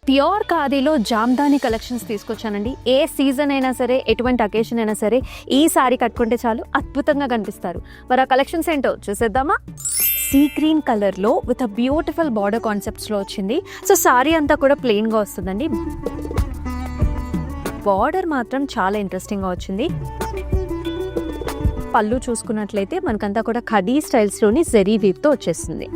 Pure ఖాదీలో Jamdani collections తీసుకొచ్చానండి. ఏ season అయినా సరే, ఎటువంటి అకేషన్ అయినా సరే ఈ సారీ కట్టుకుంటే చాలు అద్భుతంగా కనిపిస్తారు. మరి ఆ కలెక్షన్స్ ఏంటో చూసేద్దామా? సీ గ్రీన్ కలర్లో విత్ అ బ్యూటిఫుల్ బార్డర్ కాన్సెప్ట్స్లో వచ్చింది. సో సారీ అంతా కూడా ప్లెయిన్గా వస్తుందండి. బార్డర్ మాత్రం చాలా ఇంట్రెస్టింగ్గా వచ్చింది. పళ్ళు చూసుకున్నట్లయితే మనకంతా కూడా ఖడీ స్టైల్స్లోని జరీ వీవ్తో వచ్చేస్తుంది.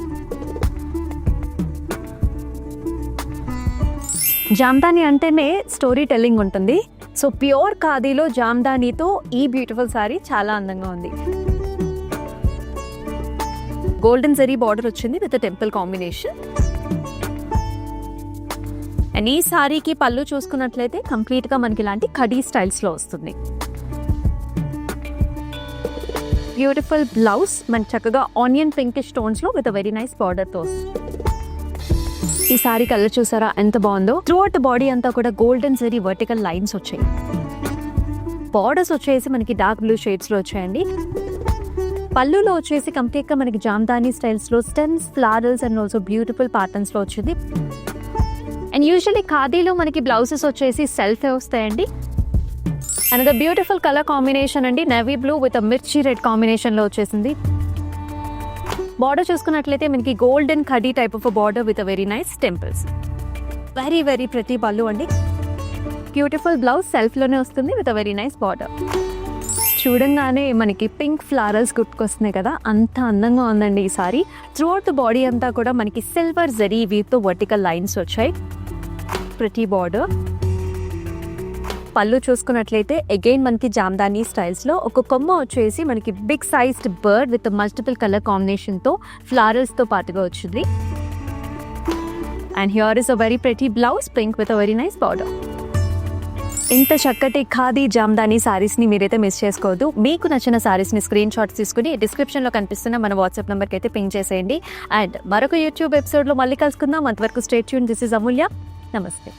జామ్దాని అంటేనే స్టోరీ టెల్లింగ్ ఉంటుంది. సో ప్యూర్ ఖాదీలో జామ్దానీతో ఈ బ్యూటిఫుల్ సారీ చాలా అందంగా ఉంది. గోల్డెన్ జరీ బార్డర్ వచ్చింది విత్ టెంపుల్ కాంబినేషన్. అండ్ ఈ సారీకి పళ్ళు చూసుకున్నట్లయితే కంప్లీట్గా మనకి ఇలాంటి ఖడీ స్టైల్స్లో వస్తుంది. బ్యూటిఫుల్ బ్లౌజ్ మనకి చక్కగా ఆనియన్ పింకిష్ టోన్స్లో విత్ వెరీ నైస్ బార్డర్తో వస్తుంది. ఈ సారీ కలర్ చూసారా ఎంత బాగుందో. త్రూఅవుట్ బాడీ అంతా కూడా గోల్డెన్ జరీ వర్టికల్ లైన్స్ వచ్చాయి. బార్డర్స్ వచ్చేసి మనకి డార్క్ బ్లూ షేడ్స్లో వచ్చాయండి. పళ్ళులో వచ్చేసి కంప్లీట్గా మనకి జామ్దానీ స్టైల్స్లో stems, florals and also beautiful ప్యాటర్న్స్లో వచ్చింది. అండ్ యూజువల్లీ ఖాదీలో మనకి బ్లౌజెస్ వచ్చేసి సెల్ఫే వస్తాయండి. And the beautiful colour combination అండి, navy blue with mirchi red కాంబినేషన్లో వచ్చేసింది. బార్డర్ చూసుకున్నట్లయితే మనకి golden khadi type of border with very nice temples. Very very ప్రతి పళ్ళు అండి. బ్యూటిఫుల్ బ్లౌజ్ సెల్ఫ్లోనే వస్తుంది విత్ వెరీ నైస్ బార్డర్. చూడంగానే మనకి పింక్ ఫ్లవర్స్ గుర్తుకొస్తున్నాయి కదా, అంత అందంగా ఉందండి ఈ సారీ. త్రూఅవుట్ ద బాడీ అంతా కూడా మనకి సిల్వర్ జరీ వీవ్తో వర్టికల్ లైన్స్ వచ్చాయి. ప్రతి బార్డర్. పళ్ళు చూసుకున్నట్లయితే అగైన్ మనకి జామ్దానీ స్టైల్స్లో ఒక కొమ్మ వచ్చేసి మనకి big sized bird with multiple colour కాంబినేషన్తో ఫ్లవర్స్తో పాటుగా వచ్చింది. And here is a very pretty blouse pink with a very nice border. ఇంత చక్కటి ఖాదీ జామ్దానీ సారీస్ని మీరైతే మిస్ చేసుకోవద్దు. మీకు నచ్చిన సారీస్ని స్క్రీన్ షాట్స్ తీసుకుని డిస్క్రిప్షన్లో కనిపిస్తున్న మన వాట్సాప్ నెంబర్కి అయితే పింక్ చేసేయండి. అండ్ మరొక యూట్యూబ్ ఎపిసోడ్లో మళ్ళీ కలుసుకుందాం. అంతవరకు స్టే ట్యూన్. దిస్ ఇస్ అమూల్య. నమస్తే.